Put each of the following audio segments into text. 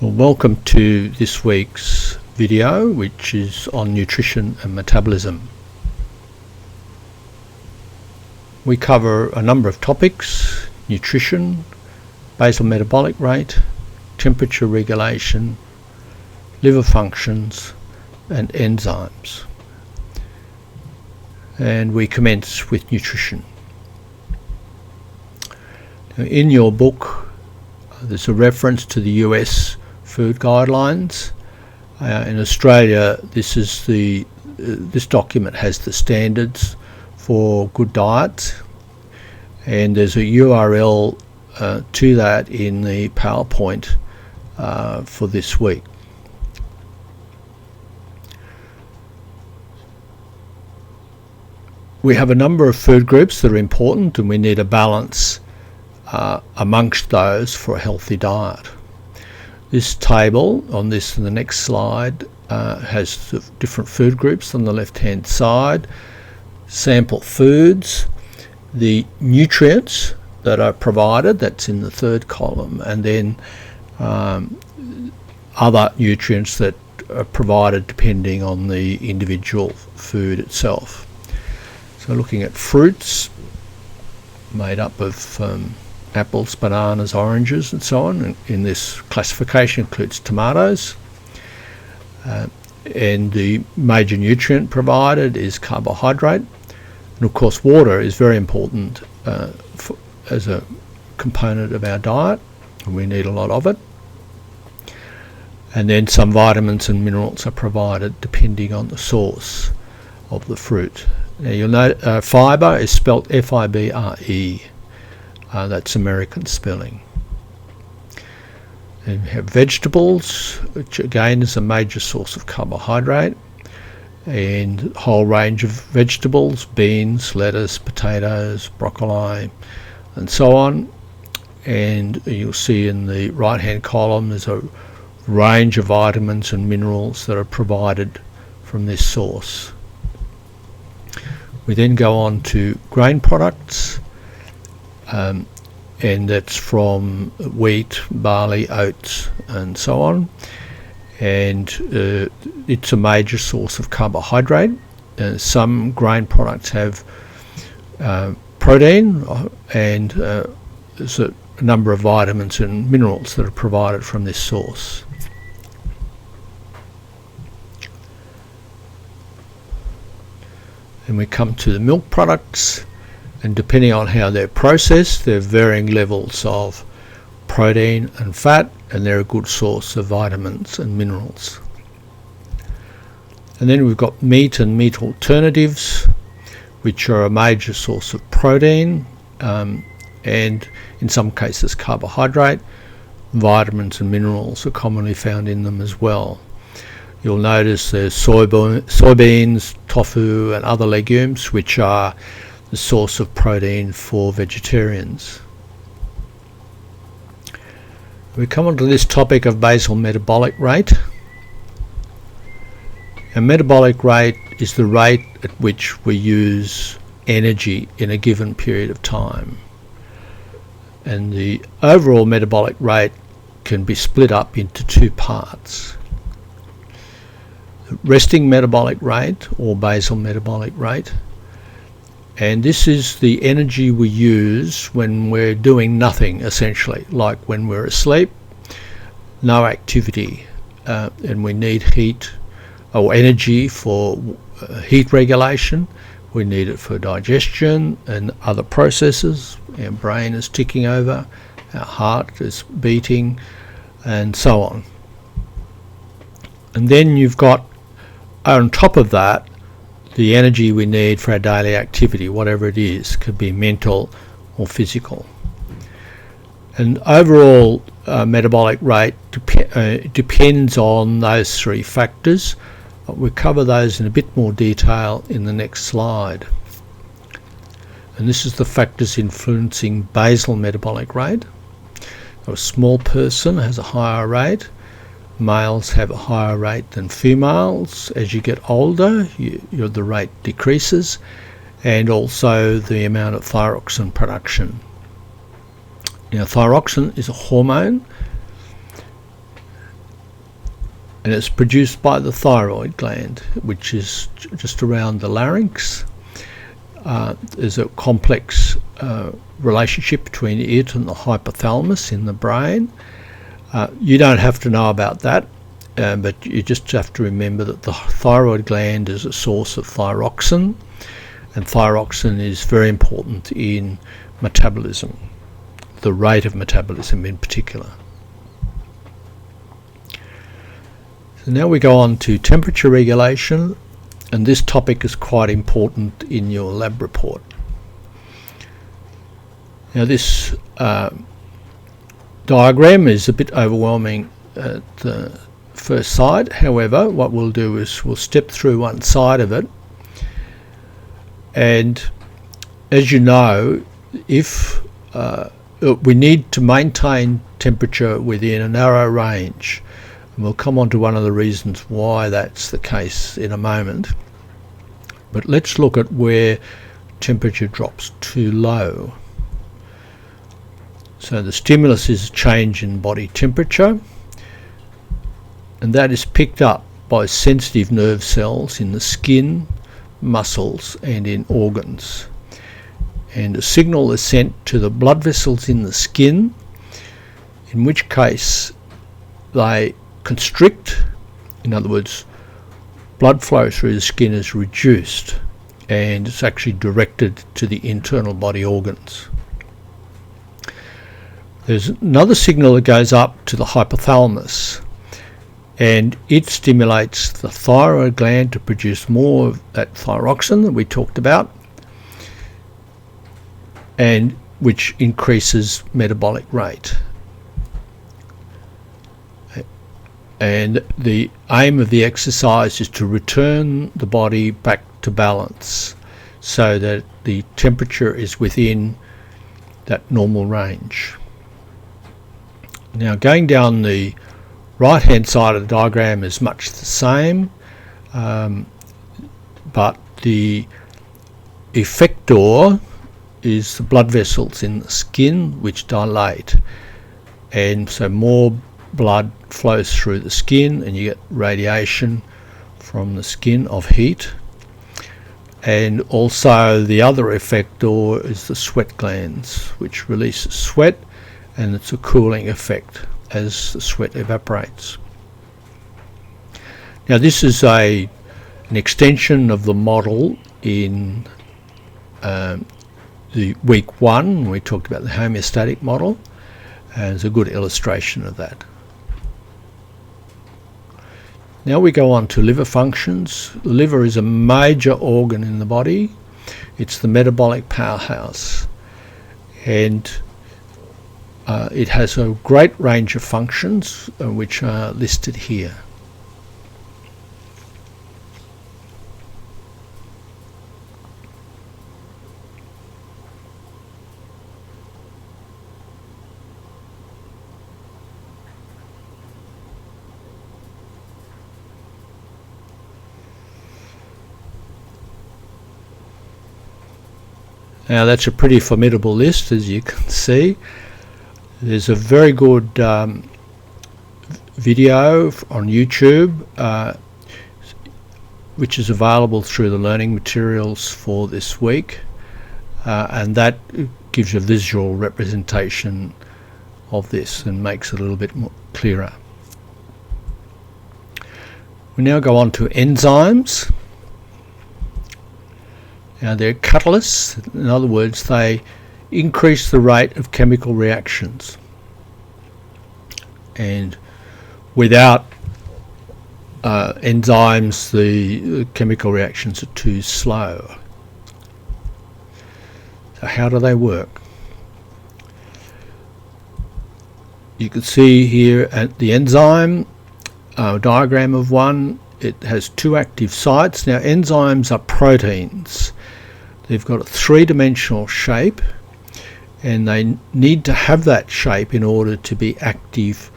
Well, welcome to this week's video, which is on nutrition and metabolism. We cover a number of topics: nutrition, basal metabolic rate, temperature regulation, liver functions, and enzymes. And we commence with nutrition. Now, in your book, there's a reference to the US food guidelines. In Australia, this document has the standards for good diets, and there's a URL to that in the PowerPoint for this week. We have a number of food groups that are important, and we need a balance amongst those for a healthy diet. This table on this and the next slide has the different food groups on the left hand side, sample foods, the nutrients that are provided, that's in the third column, and then other nutrients that are provided depending on the individual food itself. So looking at fruits made up of apples, bananas, oranges, and so on. And in this classification includes tomatoes, and the major nutrient provided is carbohydrate, and of course water is very important as a component of our diet, and we need a lot of it. And then some vitamins and minerals are provided depending on the source of the fruit. Now you'll note fibre is spelt F-I-B-R-E. That's American spelling. And we have vegetables, which again is a major source of carbohydrate, and a whole range of vegetables: beans, lettuce, potatoes, broccoli, and so on. And you'll see in the right hand column there's a range of vitamins and minerals that are provided from this source. We then go on to grain products, and that's from wheat, barley, oats, and so on. And it's a major source of carbohydrate. Some grain products have protein, and there's a number of vitamins and minerals that are provided from this source. And we come to the milk products, and depending on how they're processed, there are varying levels of protein and fat, and they're a good source of vitamins and minerals. And then we've got meat and meat alternatives, which are a major source of protein, and in some cases carbohydrate. Vitamins and minerals are commonly found in them as well. You'll notice there's soybeans, tofu, and other legumes, which are the source of protein for vegetarians. We come on to this topic of basal metabolic rate. A metabolic rate is the rate at which we use energy in a given period of time. And the overall metabolic rate can be split up into two parts: resting metabolic rate, or basal metabolic rate. And this is the energy we use when we're doing nothing, essentially, like when we're asleep, no activity, and we need heat or energy for heat regulation. We need it for digestion and other processes. Our brain is ticking over, our heart is beating, and so on. And then you've got, on top of that, the energy we need for our daily activity, whatever it is, could be mental or physical. And overall metabolic rate depends on those three factors. We'll cover those in a bit more detail in the next slide. And this is the factors influencing basal metabolic rate. A small person has a higher rate. Males have a higher rate than females. As you get older, the rate decreases, and also the amount of thyroxine production. Now, thyroxine is a hormone, and it's produced by the thyroid gland, which is just around the larynx. There's a complex relationship between it and the hypothalamus in the brain. You don't have to know about that, but you just have to remember that the thyroid gland is a source of thyroxine, and thyroxine is very important in metabolism, the rate of metabolism in particular. So now we go on to temperature regulation, and this topic is quite important in your lab report. Now this diagram is a bit overwhelming at the first sight. However, what we'll do is we'll step through one side of it, and as you know, if we need to maintain temperature within a narrow range, and we'll come on to one of the reasons why that's the case in a moment. But let's look at where temperature drops too low. So the stimulus is a change in body temperature, and that is picked up by sensitive nerve cells in the skin, muscles and in organs. And a signal is sent to the blood vessels in the skin, in which case they constrict. In other words, blood flow through the skin is reduced, and it's actually directed to the internal body organs. There's another signal that goes up to the hypothalamus, and it stimulates the thyroid gland to produce more of that thyroxine that we talked about, and which increases metabolic rate. And the aim of the exercise is to return the body back to balance so that the temperature is within that normal range. Now, going down the right hand side of the diagram is much the same, but the effector is the blood vessels in the skin which dilate, and so more blood flows through the skin and you get radiation from the skin of heat. And also the other effector is the sweat glands, which releases sweat, and it's a cooling effect as the sweat evaporates. Now this is an extension of the model in the week 1. We talked about the homeostatic model, and it's a good illustration of that. Now we go on to liver functions. The liver is a major organ in the body. It's the metabolic powerhouse, and it has a great range of functions which are listed here. Now that's a pretty formidable list, as you can see. There's a very good video on YouTube which is available through the learning materials for this week, and that gives a visual representation of this and makes it a little bit more clearer. We now go on to enzymes. Now they're catalysts. In other words, they increase the rate of chemical reactions, and without enzymes the chemical reactions are too slow. So how do they work? You can see here at the enzyme diagram of one. It has two active sites. Now enzymes are proteins. They've got a three-dimensional shape, and they need to have that shape in order to be active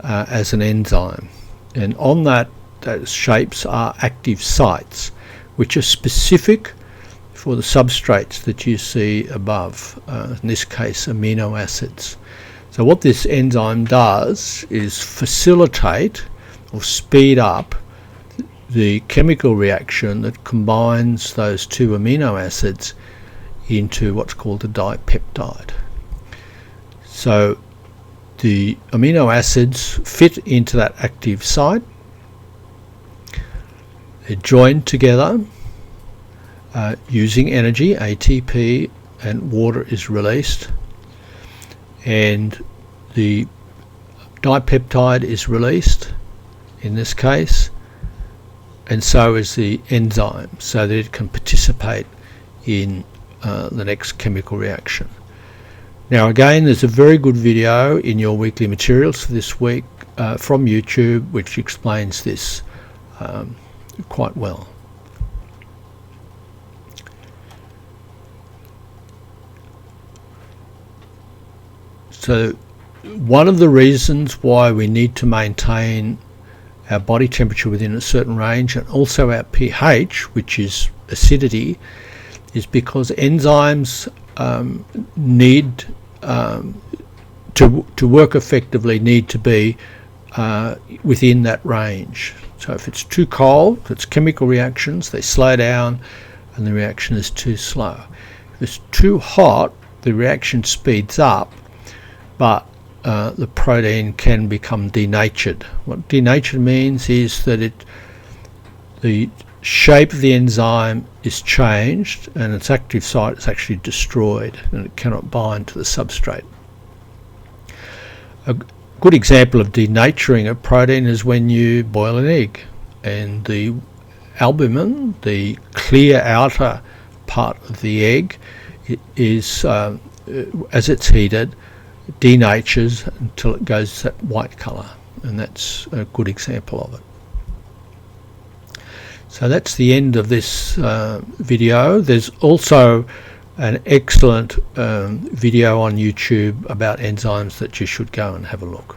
as an enzyme. And on that, those shapes are active sites, which are specific for the substrates that you see above, in this case amino acids. So what this enzyme does is facilitate or speed up the chemical reaction that combines those two amino acids into what's called a dipeptide. So the amino acids fit into that active site. They're joined together using energy, ATP, and water is released, and the dipeptide is released in this case, and so is the enzyme, so that it can participate in the next chemical reaction. Now again, there's a very good video in your weekly materials for this week from YouTube which explains this quite well. So one of the reasons why we need to maintain our body temperature within a certain range, and also our pH, which is acidity, is because enzymes need to work effectively, need to be within that range. So if it's too cold, it's chemical reactions, they slow down and the reaction is too slow. If it's too hot, the reaction speeds up, but the protein can become denatured. What denatured means is that the shape of the enzyme is changed and its active site is actually destroyed and it cannot bind to the substrate. A good example of denaturing a protein is when you boil an egg and the albumin, the clear outer part of the egg, is as it's heated, denatures until it goes that white colour, and that's a good example of it. So that's the end of this video. There's also an excellent video on YouTube about enzymes that you should go and have a look.